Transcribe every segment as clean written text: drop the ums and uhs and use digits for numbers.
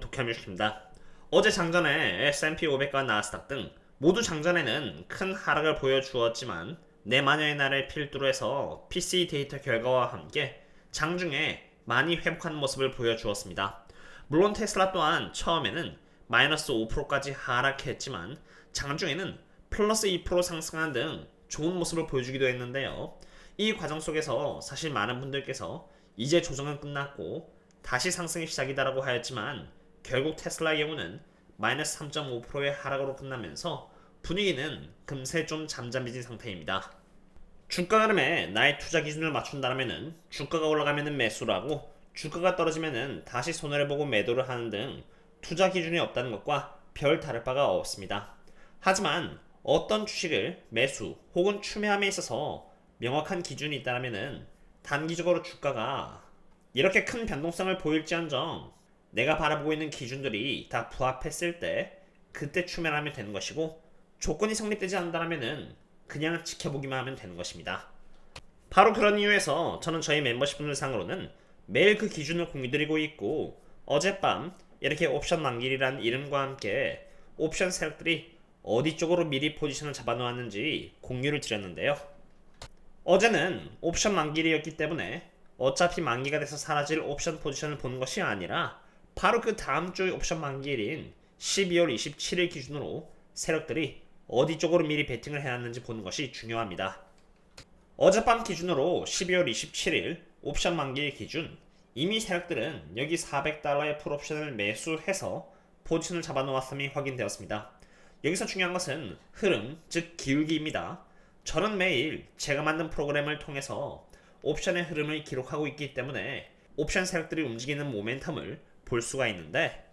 도쿄뮤직입니다. 어제 장전에 S&P 500과 나스닥 등 모두 장전에는 큰 하락을 보여주었지만 내마녀의 날을 필두로 해서 PC 데이터 결과와 함께 장중에 많이 회복하는 모습을 보여주었습니다. 물론 테슬라 또한 처음에는 마이너스 5%까지 하락했지만 장중에는 플러스 2% 상승하는 등 좋은 모습을 보여주기도 했는데요. 이 과정 속에서 사실 많은 분들께서 이제 조정은 끝났고 다시 상승이 시작이다라고 하였지만 결국 테슬라의 경우는 마이너스 3.5%의 하락으로 끝나면서 분위기는 금세 좀 잠잠해진 상태입니다. 주가 흐름에 나의 투자 기준을 맞춘다면 주가가 올라가면 매수를 하고 주가가 떨어지면 다시 손해를 보고 매도를 하는 등 투자 기준이 없다는 것과 별 다를 바가 없습니다. 하지만 어떤 주식을 매수 혹은 추매함에 있어서 명확한 기준이 있다면 단기적으로 주가가 이렇게 큰 변동성을 보일지언정 내가 바라보고 있는 기준들이 다 부합했을 때 그때 추매를 하면 되는 것이고 조건이 성립되지 않는다면 그냥 지켜보기만 하면 되는 것입니다. 바로 그런 이유에서 저는 저희 멤버십 분들 상으로는 매일 그 기준을 공유드리고 있고 어젯밤 이렇게 옵션 만길이란 이름과 함께 옵션 세력들이 어디 쪽으로 미리 포지션을 잡아놓았는지 공유를 드렸는데요. 어제는 옵션 만길이었기 때문에 어차피 만기가 돼서 사라질 옵션 포지션을 보는 것이 아니라 바로 그 다음 주의 옵션 만기일인 12월 27일 기준으로 세력들이 어디 쪽으로 미리 베팅을 해놨는지 보는 것이 중요합니다. 어젯밤 기준으로 12월 27일 옵션 만기일 기준 이미 세력들은 여기 400달러의 풀옵션을 매수해서 포지션을 잡아놓았음이 확인되었습니다. 여기서 중요한 것은 흐름, 즉 기울기입니다. 저는 매일 제가 만든 프로그램을 통해서 옵션의 흐름을 기록하고 있기 때문에 옵션 세력들이 움직이는 모멘텀을 볼 수가 있는데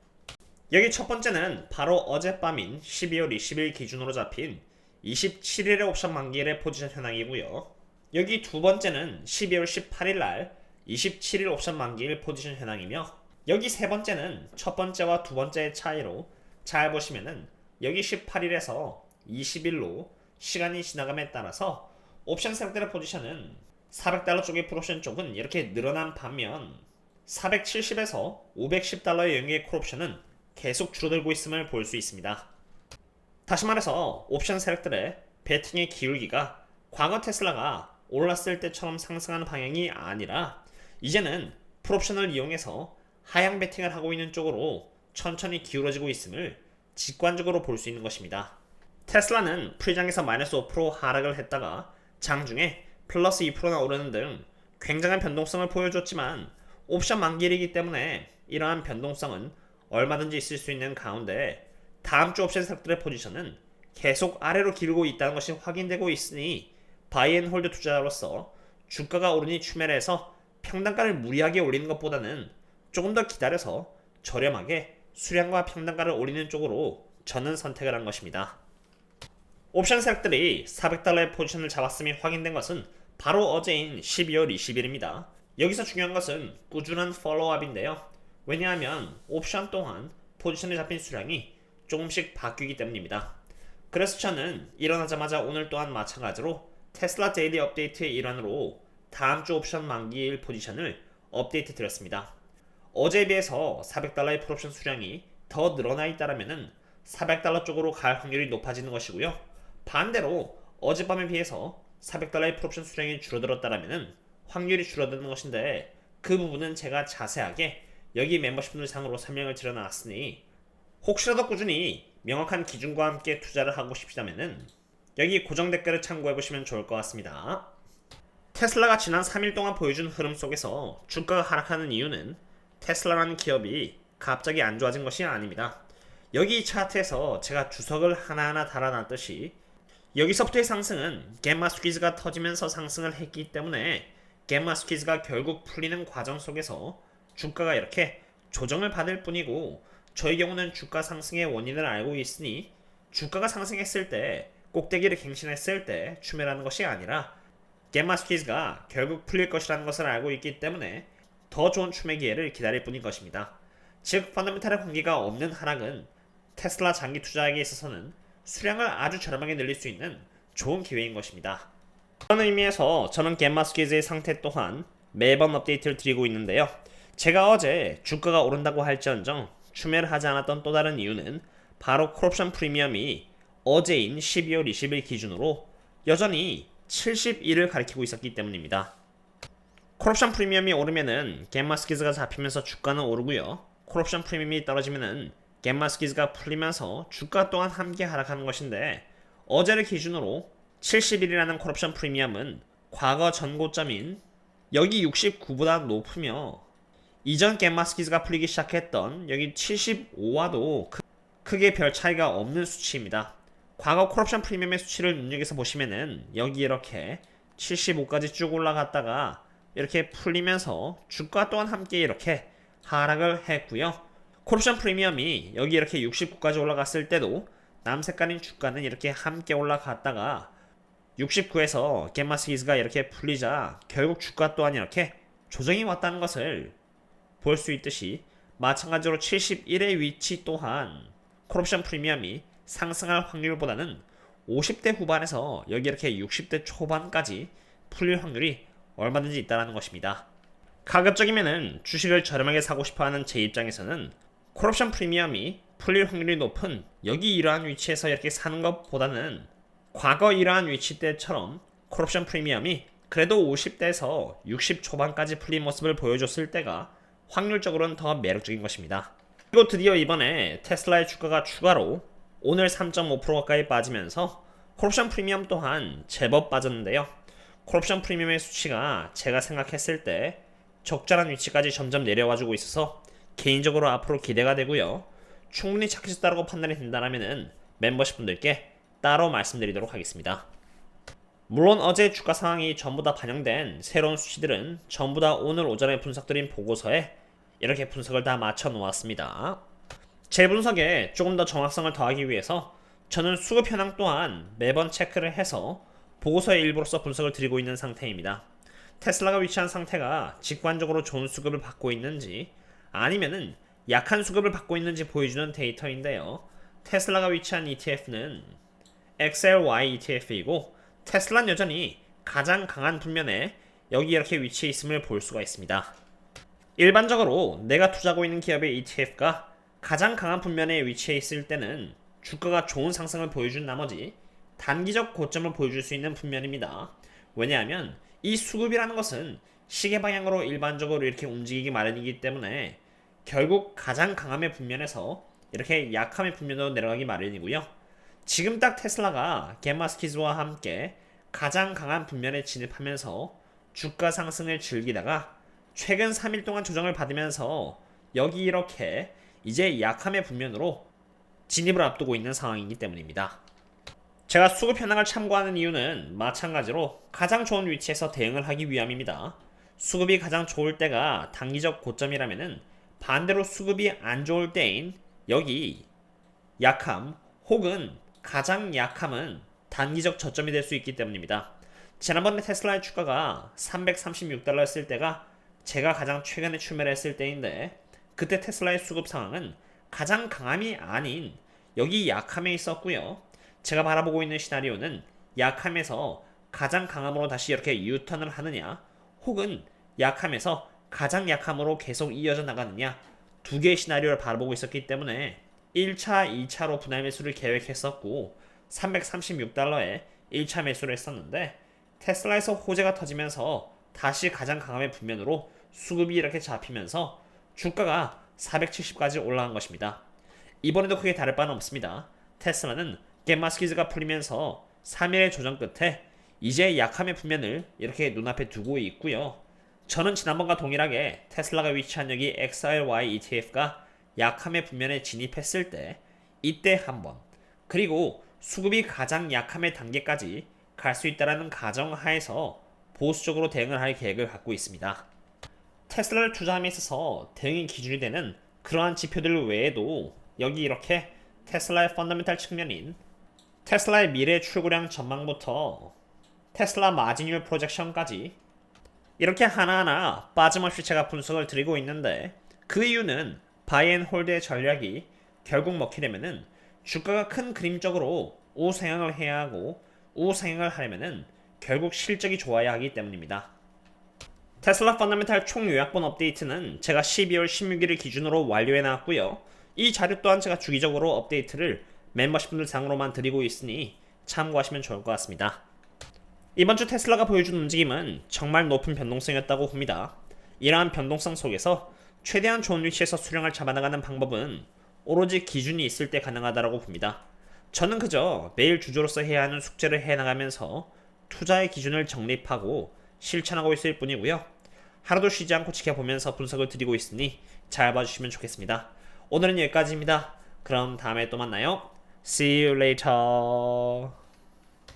여기 첫 번째는 바로 어젯밤인 12월 20일 기준으로 잡힌 27일의 옵션 만기일의 포지션 현황이고요. 여기 두 번째는 12월 18일 날 27일 옵션 만기일 포지션 현황이며 여기 세 번째는 첫 번째와 두 번째의 차이로 잘 보시면은 여기 18일에서 20일로 시간이 지나감에 따라서 옵션 세력들의 포지션은 400달러 쪽의 풀옵션 쪽은 이렇게 늘어난 반면 470에서 510달러의 영역의 콜옵션은 계속 줄어들고 있음을 볼 수 있습니다. 다시 말해서 옵션 세력들의 베팅의 기울기가 과거 테슬라가 올랐을 때처럼 상승하는 방향이 아니라 이제는 풀옵션을 이용해서 하향 베팅을 하고 있는 쪽으로 천천히 기울어지고 있음을 직관적으로 볼 수 있는 것입니다. 테슬라는 프리장에서 마이너스 5% 하락을 했다가 장중에 플러스 2%나 오르는 등 굉장한 변동성을 보여줬지만 옵션 만기일이기 때문에 이러한 변동성은 얼마든지 있을 수 있는 가운데 다음 주 옵션 세력들의 포지션은 계속 아래로 기울고 있다는 것이 확인되고 있으니 바이앤홀드 투자자로서 주가가 오르니 추매를 해서 평단가를 무리하게 올리는 것보다는 조금 더 기다려서 저렴하게 수량과 평단가를 올리는 쪽으로 저는 선택을 한 것입니다. 옵션 세력들이 400달러의 포지션을 잡았음이 확인된 것은 바로 어제인 12월 20일입니다. 여기서 중요한 것은 꾸준한 팔로우업인데요. 왜냐하면 옵션 또한 포지션에 잡힌 수량이 조금씩 바뀌기 때문입니다. 그래서 저는 일어나자마자 오늘 또한 마찬가지로 테슬라 데일리 업데이트의 일환으로 다음 주 옵션 만기일 포지션을 업데이트 드렸습니다. 어제에 비해서 400달러의 풀옵션 수량이 더 늘어나 있다면 400달러 쪽으로 갈 확률이 높아지는 것이고요. 반대로 어젯밤에 비해서 400달러의 풀옵션 수량이 줄어들었다면 확률이 줄어드는 것인데 그 부분은 제가 자세하게 여기 멤버십분들 상으로 설명을 드려놨으니 혹시라도 꾸준히 명확한 기준과 함께 투자를 하고 싶다면 여기 고정 댓글을 참고해보시면 좋을 것 같습니다. 테슬라가 지난 3일 동안 보여준 흐름 속에서 주가가 하락하는 이유는 테슬라라는 기업이 갑자기 안 좋아진 것이 아닙니다. 여기 이 차트에서 제가 주석을 하나하나 달아놨듯이 여기서부터의 상승은 갬마 스퀴즈가 터지면서 상승을 했기 때문에 갬마 스퀴즈가 결국 풀리는 과정 속에서 주가가 이렇게 조정을 받을 뿐이고 저희 경우는 주가 상승의 원인을 알고 있으니 주가가 상승했을 때 꼭대기를 갱신했을 때 추매라는 것이 아니라 갬마 스퀴즈가 결국 풀릴 것이라는 것을 알고 있기 때문에 더 좋은 추매 기회를 기다릴 뿐인 것입니다. 즉 펀더멘탈의 관계가 없는 하락은 테슬라 장기 투자에게 있어서는 수량을 아주 저렴하게 늘릴 수 있는 좋은 기회인 것입니다. 그런 의미에서 저는 갬마 스퀴즈의 상태 또한 매번 업데이트를 드리고 있는데요. 제가 어제 주가가 오른다고 할지언정 추매를 하지 않았던 또 다른 이유는 바로 콜옵션 프리미엄이 어제인 12월 20일 기준으로 여전히 71을 가리키고 있었기 때문입니다. 콜옵션 프리미엄이 오르면은 갬마 스퀴즈가 잡히면서 주가는 오르고요. 콜옵션 프리미엄이 떨어지면은 갬마 스퀴즈가 풀리면서 주가 또한 함께 하락하는 것인데, 어제를 기준으로 71이라는 콜옵션 프리미엄은 과거 전고점인 여기 69보다 높으며 이전 갬마 스퀴즈가 풀리기 시작했던 여기 75와도 크게 별 차이가 없는 수치입니다. 과거 콜옵션 프리미엄의 수치를 눈여겨서 보시면은 여기 이렇게 75까지 쭉 올라갔다가 이렇게 풀리면서 주가 또한 함께 이렇게 하락을 했고요. 콜옵션 프리미엄이 여기 이렇게 69까지 올라갔을 때도 남색깔인 주가는 이렇게 함께 올라갔다가 69에서 갬마 스퀴즈가 이렇게 풀리자 결국 주가 또한 이렇게 조정이 왔다는 것을 볼 수 있듯이, 마찬가지로 71의 위치 또한 콜옵션 프리미엄이 상승할 확률보다는 50대 후반에서 여기 이렇게 60대 초반까지 풀릴 확률이 얼마든지 있다는 것입니다. 가급적이면은 주식을 저렴하게 사고 싶어하는 제 입장에서는 콜옵션 프리미엄이 풀릴 확률이 높은 여기 이러한 위치에서 이렇게 사는 것보다는 과거 이러한 위치 때처럼 콜옵션 프리미엄이 그래도 50대에서 60 초반까지 풀린 모습을 보여줬을 때가 확률적으로는 더 매력적인 것입니다. 그리고 드디어 이번에 테슬라의 주가가 추가로 오늘 3.5% 가까이 빠지면서 콜옵션 프리미엄 또한 제법 빠졌는데요. 콜옵션 프리미엄의 수치가 제가 생각했을 때 적절한 위치까지 점점 내려와주고 있어서 개인적으로 앞으로 기대가 되고요. 충분히 착해졌다고 판단이 된다면 멤버십 분들께 따로 말씀드리도록 하겠습니다. 물론 어제 주가 상황이 전부 다 반영된 새로운 수치들은 전부 다 오늘 오전에 분석드린 보고서에 이렇게 분석을 다 맞춰 놓았습니다. 제 분석에 조금 더 정확성을 더하기 위해서 저는 수급 현황 또한 매번 체크를 해서 보고서의 일부로서 분석을 드리고 있는 상태입니다. 테슬라가 위치한 상태가 직관적으로 좋은 수급을 받고 있는지 아니면은 약한 수급을 받고 있는지 보여주는 데이터인데요. 테슬라가 위치한 ETF는 XLY ETF이고 테슬라는 여전히 가장 강한 분면에 여기 이렇게 위치해 있음을 볼 수가 있습니다. 일반적으로 내가 투자하고 있는 기업의 ETF가 가장 강한 분면에 위치해 있을 때는 주가가 좋은 상승을 보여준 나머지 단기적 고점을 보여줄 수 있는 분면입니다. 왜냐하면 이 수급이라는 것은 시계 방향으로 일반적으로 이렇게 움직이기 마련이기 때문에 결국 가장 강함의 분면에서 이렇게 약함의 분면으로 내려가기 마련이고요. 지금 딱 테슬라가 갬마 스퀴즈와 함께 가장 강한 분면에 진입하면서 주가 상승을 즐기다가 최근 3일 동안 조정을 받으면서 여기 이렇게 이제 약함의 분면으로 진입을 앞두고 있는 상황이기 때문입니다. 제가 수급 현황을 참고하는 이유는 마찬가지로 가장 좋은 위치에서 대응을 하기 위함입니다. 수급이 가장 좋을 때가 단기적 고점이라면은 반대로 수급이 안 좋을 때인 여기 약함 혹은 가장 약함은 단기적 저점이 될 수 있기 때문입니다. 지난번에 테슬라의 주가가 336달러였을 때가 제가 가장 최근에 추매를 했을 때인데, 그때 테슬라의 수급 상황은 가장 강함이 아닌 여기 약함에 있었고요. 제가 바라보고 있는 시나리오는 약함에서 가장 강함으로 다시 이렇게 유턴을 하느냐 혹은 약함에서 가장 약함으로 계속 이어져 나가느냐, 두 개의 시나리오를 바라보고 있었기 때문에 1차, 2차로 분할 매수를 계획했었고 336달러에 1차 매수를 했었는데, 테슬라에서 호재가 터지면서 다시 가장 강함의 분면으로 수급이 이렇게 잡히면서 주가가 470까지 올라간 것입니다. 이번에도 크게 다를 바는 없습니다. 테슬라는 갬마 스퀴즈가 풀리면서 3일의 조정 끝에 이제 약함의 분면을 이렇게 눈앞에 두고 있고요. 저는 지난번과 동일하게 테슬라가 위치한 여기 XRY ETF가 약함의 분면에 진입했을 때 이때 한번, 그리고 수급이 가장 약함의 단계까지 갈 수 있다는 가정하에서 보수적으로 대응을 할 계획을 갖고 있습니다. 테슬라를 투자함에 있어서 대응의 기준이 되는 그러한 지표들 외에도 여기 이렇게 테슬라의 펀더멘탈 측면인 테슬라의 미래 출고량 전망부터 테슬라 마진율 프로젝션까지 이렇게 하나하나 빠짐없이 제가 분석을 드리고 있는데, 그 이유는 바이앤홀드의 전략이 결국 먹게 되면은 주가가 큰 그림적으로 우상향을 해야 하고, 우상향을 하려면은 결국 실적이 좋아야 하기 때문입니다. 테슬라 펀더멘탈 총 요약본 업데이트는 제가 12월 16일을 기준으로 완료해 놨고요. 이 자료 또한 제가 주기적으로 업데이트를 멤버십분들 상으로만 드리고 있으니 참고하시면 좋을 것 같습니다. 이번 주 테슬라가 보여준 움직임은 정말 높은 변동성이었다고 봅니다. 이러한 변동성 속에서 최대한 좋은 위치에서 수량을 잡아나가는 방법은 오로지 기준이 있을 때 가능하다고 봅니다. 저는 그저 매일 주주로서 해야 하는 숙제를 해나가면서 투자의 기준을 정립하고 실천하고 있을 뿐이고요. 하루도 쉬지 않고 지켜보면서 분석을 드리고 있으니 잘 봐주시면 좋겠습니다. 오늘은 여기까지입니다. 그럼 다음에 또 만나요. See you later.